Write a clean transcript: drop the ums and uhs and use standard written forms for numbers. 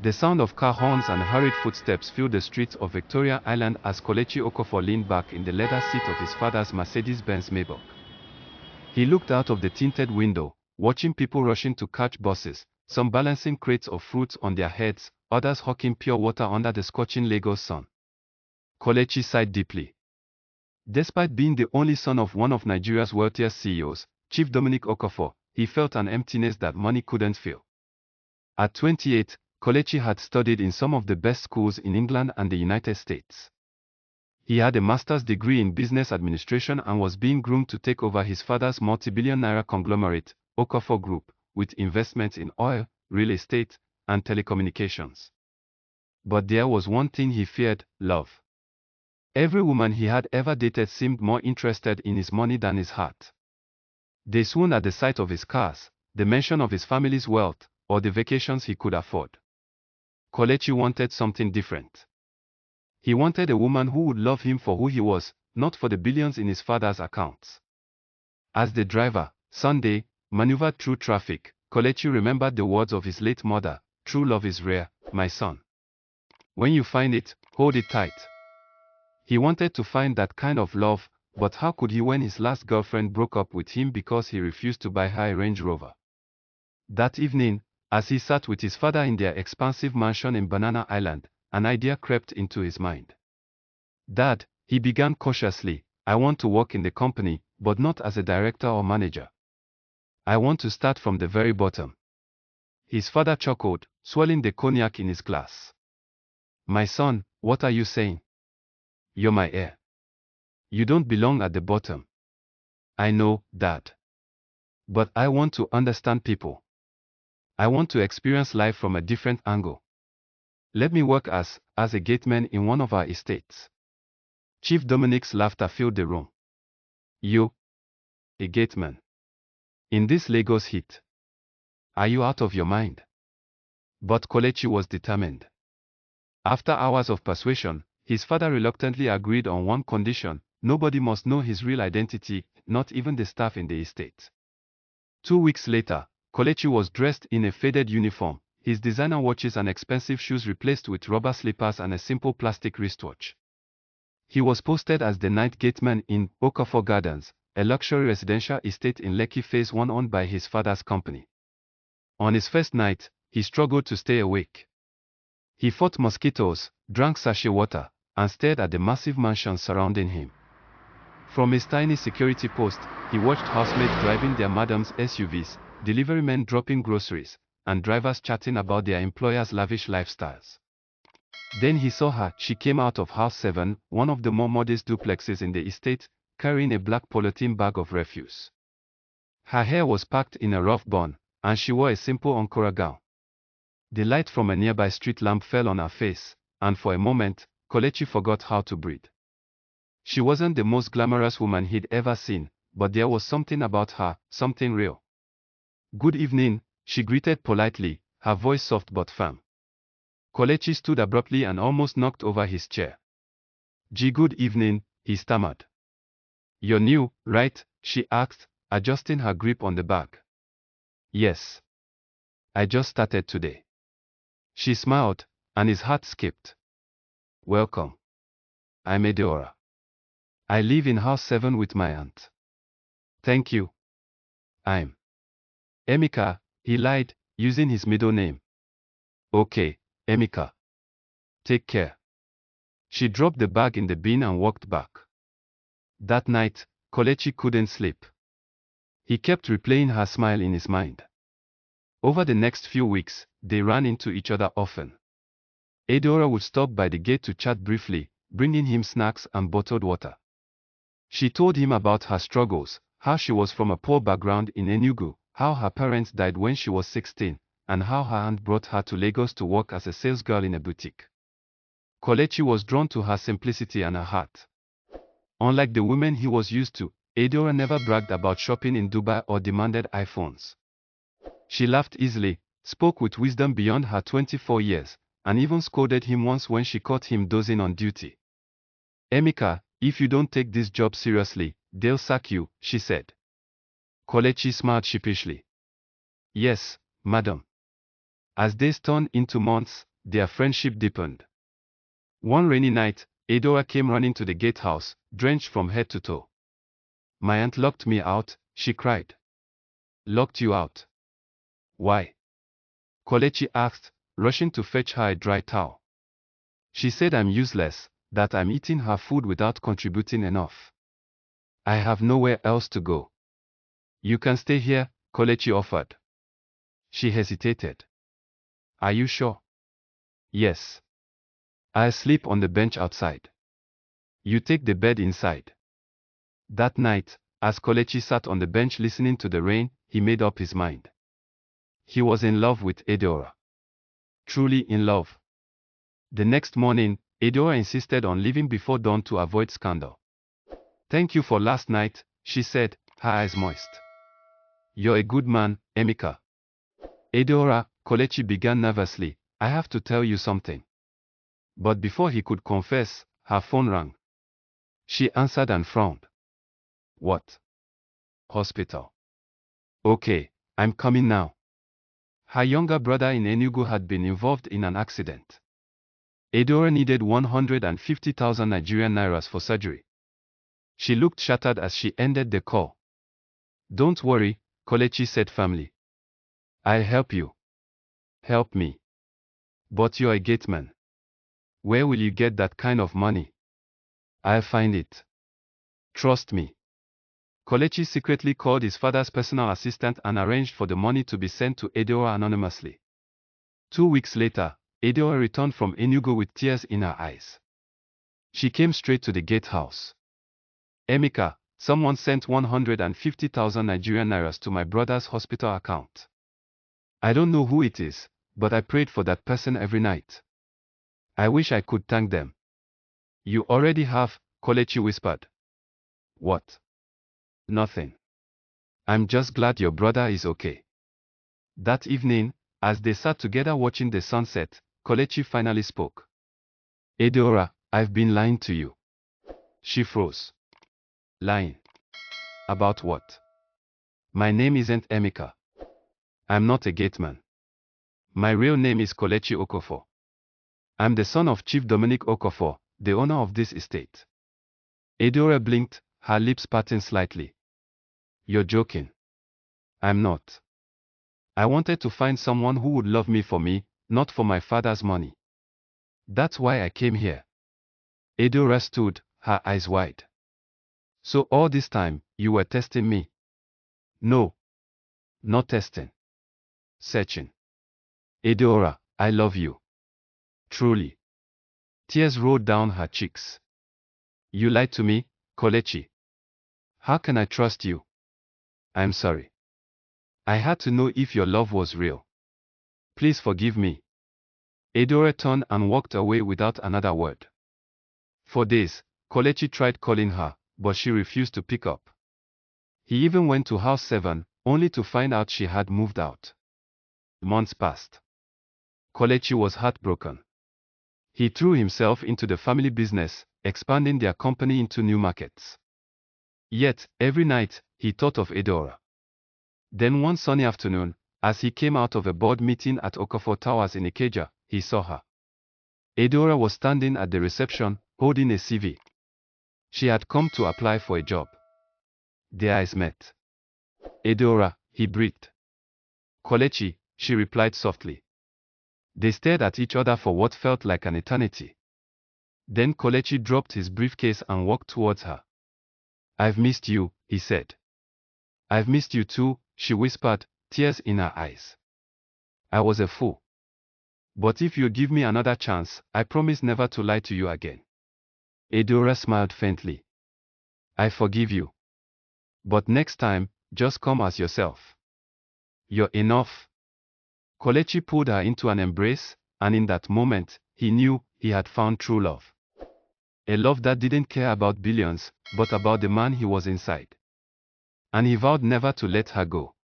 The sound of car horns and hurried footsteps filled the streets of Victoria Island as Kelechi Okafor leaned back in the leather seat of his father's Mercedes-Benz Maybach. He looked out of the tinted window, watching people rushing to catch buses, some balancing crates of fruits on their heads, others hawking pure water under the scorching Lagos sun. Kelechi sighed deeply. Despite being the only son of one of Nigeria's wealthiest CEOs, Chief Dominic Okafor, he felt an emptiness that money couldn't fill. At 28, Kelechi had studied in some of the best schools in England and the United States. He had a master's degree in business administration and was being groomed to take over his father's multi-billion naira conglomerate, Okafor Group, with investments in oil, real estate, and telecommunications. But there was one thing he feared: love. Every woman he had ever dated seemed more interested in his money than his heart. They swooned at the sight of his cars, the mention of his family's wealth, or the vacations he could afford. Kelechi wanted something different. He wanted a woman who would love him for who he was, not for the billions in his father's accounts. As the driver, Sunday, maneuvered through traffic, Kelechi remembered the words of his late mother: "True love is rare, my son. When you find it, hold it tight." He wanted to find that kind of love, but how could he when his last girlfriend broke up with him because he refused to buy her a Range Rover? That evening, as he sat with his father in their expansive mansion in Banana Island, an idea crept into his mind. "Dad," he began cautiously, "I want to work in the company, but not as a director or manager. I want to start from the very bottom." His father chuckled, swirling the cognac in his glass. "My son, what are you saying? You're my heir. You don't belong at the bottom." "I know, Dad. But I want to understand people. I want to experience life from a different angle. Let me work as a gateman in one of our estates." Chief Dominic's laughter filled the room. "You? A gateman? In this Lagos heat? Are you out of your mind?" But Kelechi was determined. After hours of persuasion, his father reluctantly agreed on one condition: nobody must know his real identity, not even the staff in the estate. 2 weeks later, Kelechi was dressed in a faded uniform, his designer watches and expensive shoes replaced with rubber slippers and a simple plastic wristwatch. He was posted as the night gateman in Okafor Gardens, a luxury residential estate in Lekki Phase 1 owned by his father's company. On his first night, he struggled to stay awake. He fought mosquitoes, drank sachet water, and stared at the massive mansion surrounding him. From his tiny security post, he watched housemaids driving their madams' SUVs, deliverymen dropping groceries, and drivers chatting about their employers' lavish lifestyles. Then he saw her. She came out of House 7, one of the more modest duplexes in the estate, carrying a black polythene bag of refuse. Her hair was packed in a rough bun, and she wore a simple Ankara gown. The light from a nearby street lamp fell on her face, and for a moment, Kelechi forgot how to breathe. She wasn't the most glamorous woman he'd ever seen, but there was something about her, something real. "Good evening," she greeted politely, her voice soft but firm. Kelechi stood abruptly and almost knocked over his chair. Good evening," he stammered. "You're new, right?" she asked, adjusting her grip on the bag. "Yes. I just started today." She smiled, and his heart skipped. "Welcome. I'm Adaora. I live in House 7 with my aunt." "Thank you. I'm Emeka," he lied, using his middle name. "Okay, Emeka. Take care." She dropped the bag in the bin and walked back. That night, Kelechi couldn't sleep. He kept replaying her smile in his mind. Over the next few weeks, they ran into each other often. Adaora would stop by the gate to chat briefly, bringing him snacks and bottled water. She told him about her struggles, how she was from a poor background in Enugu, how her parents died when she was 16, and how her aunt brought her to Lagos to work as a salesgirl in a boutique. Kelechi was drawn to her simplicity and her heart. Unlike the women he was used to, Adaora never bragged about shopping in Dubai or demanded iPhones. She laughed easily, spoke with wisdom beyond her 24 years, and even scolded him once when she caught him dozing on duty. "Emeka, if you don't take this job seriously, they'll sack you," she said. Kelechi smiled sheepishly. "Yes, madam." As days turned into months, their friendship deepened. One rainy night, Adaora came running to the gatehouse, drenched from head to toe. "My aunt locked me out," she cried. "Locked you out? Why?" Kelechi asked, rushing to fetch her a dry towel. "She said I'm useless, that I'm eating her food without contributing enough. I have nowhere else to go." "You can stay here," Kelechi offered. She hesitated. "Are you sure?" "Yes. I'll sleep on the bench outside. You take the bed inside." That night, as Kelechi sat on the bench listening to the rain, he made up his mind. He was in love with Adaora. Truly in love. The next morning, Adaora insisted on leaving before dawn to avoid scandal. "Thank you for last night," she said, her eyes moist. "You're a good man, Emeka." "Adaora," Kelechi began nervously, "I have to tell you something." But before he could confess, her phone rang. She answered and frowned. "What?" "Hospital." "Okay, I'm coming now." Her younger brother in Enugu had been involved in an accident. Adaora needed 150,000 Nigerian nairas for surgery. She looked shattered as she ended the call. "Don't worry," Kelechi said firmly. "I'll help you." "Help me? But you're a gateman. Where will you get that kind of money?" "I'll find it. Trust me." Kelechi secretly called his father's personal assistant and arranged for the money to be sent to Adaora anonymously. 2 weeks later, Adaora returned from Enugu with tears in her eyes. She came straight to the gatehouse. "Emeka, someone sent 150,000 Nigerian nairas to my brother's hospital account. I don't know who it is, but I prayed for that person every night. I wish I could thank them." "You already have," Kelechi whispered. "What?" "Nothing. I'm just glad your brother is okay." That evening, as they sat together watching the sunset, Kelechi finally spoke. "Adaora, I've been lying to you." She froze. "Lying? About what?" "My name isn't Emeka. I'm not a gateman. My real name is Kelechi Okofor. I'm the son of Chief Dominic Okofor, the owner of this estate." Adaora blinked, her lips parting slightly. "You're joking." "I'm not. I wanted to find someone who would love me for me, not for my father's money. That's why I came here." Adaora stood, her eyes wide. "So all this time, you were testing me?" "No. Not testing. Searching." "Adaora, I love you. Truly." Tears rolled down her cheeks. "You lied to me, Kelechi. How can I trust you?" "I'm sorry. I had to know if your love was real. Please forgive me." Adaora turned and walked away without another word. For days, Kelechi tried calling her, but she refused to pick up. He even went to house 7, only to find out she had moved out. Months passed. Kelechi was heartbroken. He threw himself into the family business, expanding their company into new markets. Yet, every night, he thought of Adaora. Then one sunny afternoon, as he came out of a board meeting at Okafor Towers in Ikeja, he saw her. Adaora was standing at the reception, holding a CV. She had come to apply for a job. Their eyes met. "Adaora," he breathed. "Kelechi," she replied softly. They stared at each other for what felt like an eternity. Then Kelechi dropped his briefcase and walked towards her. "I've missed you," he said. "I've missed you too," she whispered, tears in her eyes. "I was a fool. But if you give me another chance, I promise never to lie to you again." Adaora smiled faintly. "I forgive you. But next time, just come as yourself. You're enough." Kelechi pulled her into an embrace, and in that moment, he knew he had found true love. A love that didn't care about billions, but about the man he was inside. And he vowed never to let her go.